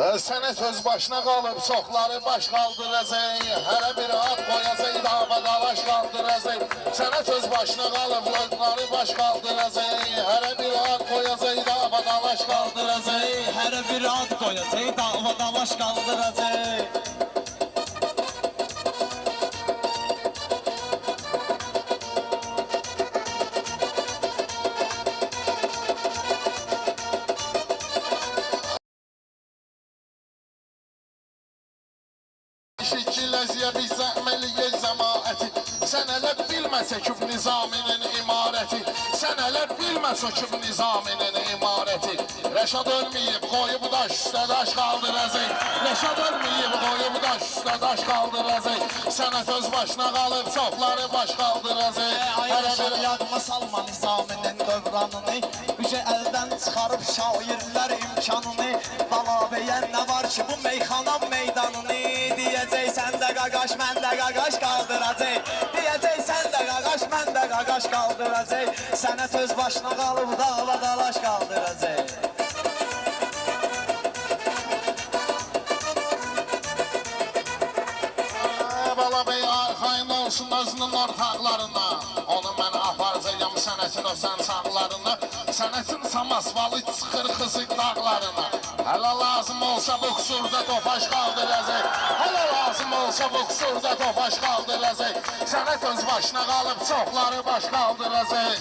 Sənət öz başına qalıb, çoxları baş qaldıracaq. Hərə bir ad qoyacaq, dava dalaş qaldıracaq. Sənət öz başına qalıb, çoxları baş qaldıracaq. Hərə bir ad qoyacaq, dava dalaş qaldıracaq. Hərə bir ad qoyacaq, dava dalaş qaldıracaq. Şəkilləziyə biz zəhməliyək cəmaəti. Sən elə bilmə çəkib nizaminin imarəti. Sən elə bilmə çəkib nizaminin imarəti. Rəşad ölməyib, qoyub daş üstə daş qaldıracaq. Rəşad ölməyib, qoyub daş üstə daş qaldıracaq. Sənət öz başına qalıb, çoxları baş qaldıracaq. Ay Rəşad yadma salma nizaminin dövranını. Üçə əldən çıxarıb şairlər imkanını. Bala bəyən nə var ki bu meyxanam meydanını. Deyəcək sən də qaqaş, mən də qaqaş qaldıracaq. Deyəcək sən də qaqaş, mən də qaqaş qaldıracaq. Sənət öz başına qalıb dava dalaş qaldıracaq. Bala bəy arxayın olsun özünün ortaqlarına. Onu mən aparacağım sənətin o səncaqlarına. Sənətin samasvalı çıxır xızıq dağlarına. Hələ lazım olsa bu qüsurda topaş qaldıracaq. Hələ lazım olsa bu qüsurda topaş qaldıracaq. Sənət öz başına qalıb çoxları baş qaldıracaq.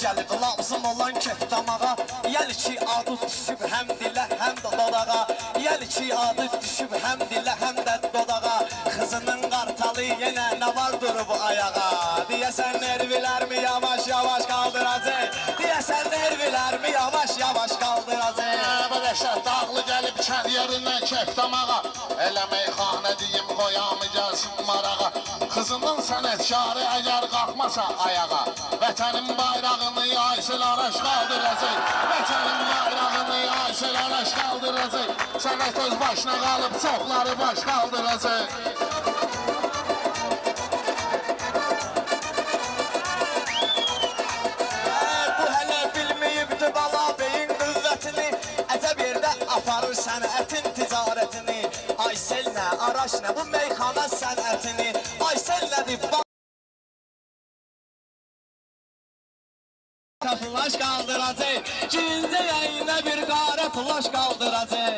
Gəlib lazım olan kef damağa. Yəni ki adı düşüb həm dilə həm də dodağa. Yəni ki adı düşüb həm dilə həm də dodağa. Qızının qartalı yenə nə var durub ayağa. Deyəsən nervilərmi yavaş yavaş qaldıracaq. Deyəsən nervilərmi yavaş yavaş qaldıracaq. Rəşad dağlı gəlib kənd yerindən kef damağa. Elə meyxanə deyim qoyamı gəlsin marağa. Qızının sənətkarı əgər qalxmasa ayağa. Vətənin bayrağını Aysel Araş qaldıracaq. Vətənin bayrağını Aysel Araş qaldıracaq. Sənət öz başına qalıb çoxları baş qaldıracaq. Bu hələ bilməyibdi bala beyin qüvvətini. Əcəb yerdə aparır sənətin ticarətini. Aysel nə, Araş nə, bu meyxana sənətini. Aysel nədir? Flaş qaldıracaq, cincə yayına bir qara flaş qaldıracaq.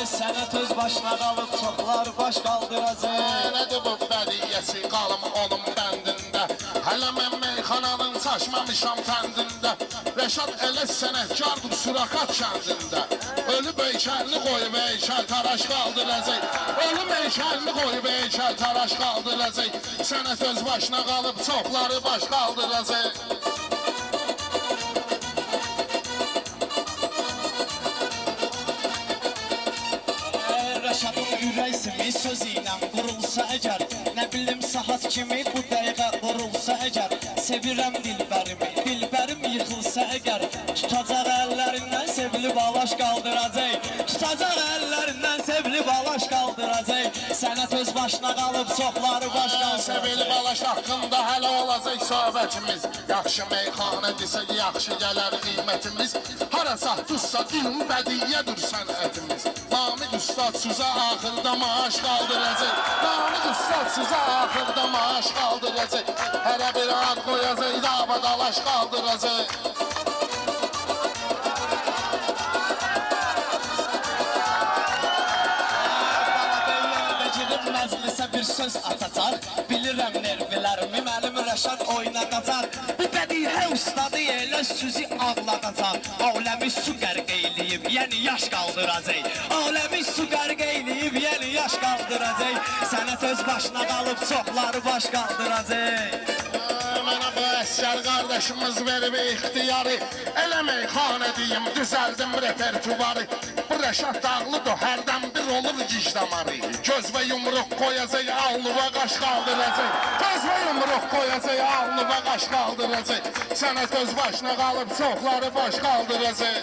Sənət öz başına qalıb çoxlar baş qaldıracaq. Nədir bu bədiyyəsi qalım onun bəndində. Hələ mən meyxananın çaşmamışam fəndində. Rəşad elə sənətkardır Suraxat kəndində. Ölüb heykəlini qoyub heykəl taraş qaldıracaq. Ölüb heykəlini qoyub heykəl taraş qaldıracaq. Sənət öz başına qalıb çoxları baş qaldıracaq. Rəşadın ürək simi söz ilə qurulsa əgər. Nə bilim saat kimi bu dəqiqə qurulsa əgər. Sevirəm dilbərimi, dilbərim yıxılsa əgər. Tutacaq əllərindən sevli balaş qaldıracaq. Tutacaq əllərindən sevli balaş qaldıracaq. Sənət öz başına qalıb çoxları baş qaldıracaq. Sevili balaş haqqında hələ olacaq söhbətimiz. Yaxşı meyxanə desək yaxşı gələr qiymətimiz. Harasa tutsa din bədiyyədir sənətimiz. Namid Ustad sizə axırda maaş qaldıracaq. Namid Ustad sizə axırda maaş qaldıracaq. Hərə bir ad qoyacaq, dava dalaş qaldıracaq. Məclisə bir söz atacaq. Bilirəm nervilərimi mənim Rəşad oynadacaq. Bu bədihə ustadı elə süzi ağladacaq. Aləmi su qərq eyləyib, yəni yaş qaldıracaq. Aləmi su qərq eyləyib, yəni yaş qaldıracaq. Sənət öz başına qalıb çoxları baş qaldıracaq. Mənə bu əsgər qardaşımız verib ixtiyarı. Elə meyxanə deyim, düzəldim repertuvarı. Bu Rəşad dağlıdır, hərdən bir olur gic damarı. Göz və yumruq qoyacaq, alnıva qaş qaldıracaq. Göz və yumruq qoyacaq, alnıva qaş qaldıracaq. Sənət öz başına qalıb çoxları baş qaldıracaq.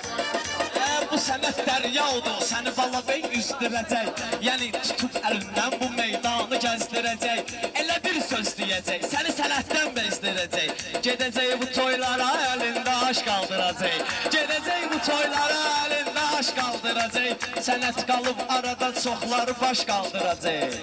bu sənət dəryadır, səni Balabey üzdürəcək. Yəni tutub əlindən bu meydanı gəzdirəcək. Elə bir söz deyəcək, səni sənətdən bezdirəcək. Gedəcək bu toylara əlində aş qaldıracaq. Gedəcək bu toylara əlində aş qaldıracaq. Sənət qalıb arada çoxları baş qaldıracaq.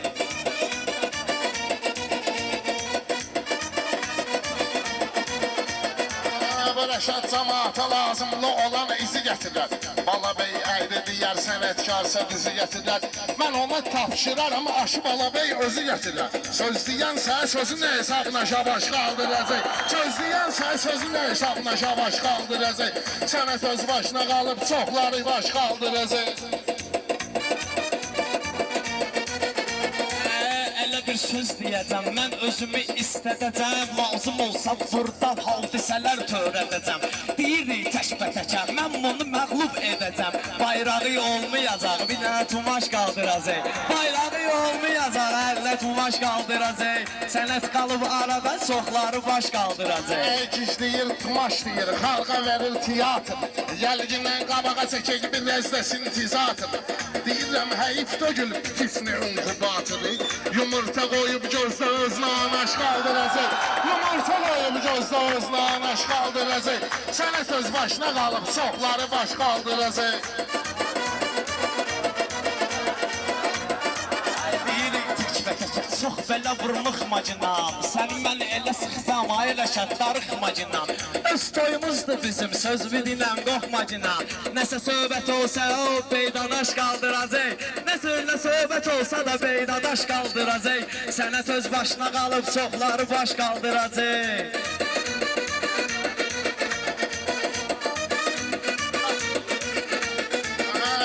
Rəşad cəmaata lazımlı olan izi gətirər. Balabey əyri deyər, sənətkarsa bizi gətirər. Mən ona tapşıraram, aşı Balabey özü gətirər. Söz deyənsə sözü nə hesabına şabaş qaldıracaq. Söz deyənsə sözü nə hesabına şabaş qaldıracaq. Sənət öz başına qalıb çoxları baş qaldıracaq. Bir söz deyəcəm, mən özümü istədəcəm. Lazım olsa burada hadisələr törədəcəm. Deyirik təkbətəkər, mən bunu məğlub edəcəm. Bayrağı olmayacaq, bir dənə tumaş qaldıracaq. Bayrağı olmayacaq, əllə tumaş qaldıracaq. Sənət qalıb arada çoxları baş qaldıracaq. Gic deyir, tumaş deyir, xalqa verir tiyatr. Gəlgindən qabağa çəkək bir ləzzəsin tizatr. Deyirəm, həyif dögül pisni inqibatırı. Yumurta qoyub gözdə özünə anaş qaldıracaq. Yumurta qoyub gözdə özünə anaş qaldıracaq. Sənət öz başına qalıb çoxları baş qaldıracaq. Çox belə vurmuq macinam. Səni mən elə sıxsam, elə şərtdarıq macinam. Öz toyumuzdur bizim, söz bililən qoxmacinam. Nəsə söhbət olsa o beydanaş qaldıracaq. Nəsə söhbət olsa da beydanaş qaldıracaq. Sənət öz başına qalıb çoxları baş qaldıracaq.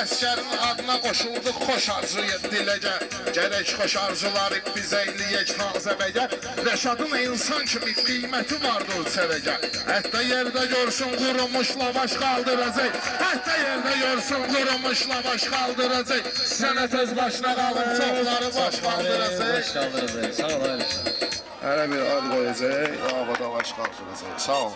Əsgərin adına qoşulduq xoş arzuya diləgə. Gərək xoş arzuları biz eyləyək tazəbəgə. Rəşadın insan kimi qiyməti vardır çərəgə. Hətta yerdə görsün qurumuş lavaş qaldıracaq. Hətta yerdə görsün qurumuş lavaş qaldıracaq. Sənət öz başına qalıb çoxları baş qaldıracaq. Sağ ol. Hələ bir ad qoyacaq, havada baş qaldıracaq. Sağ ol.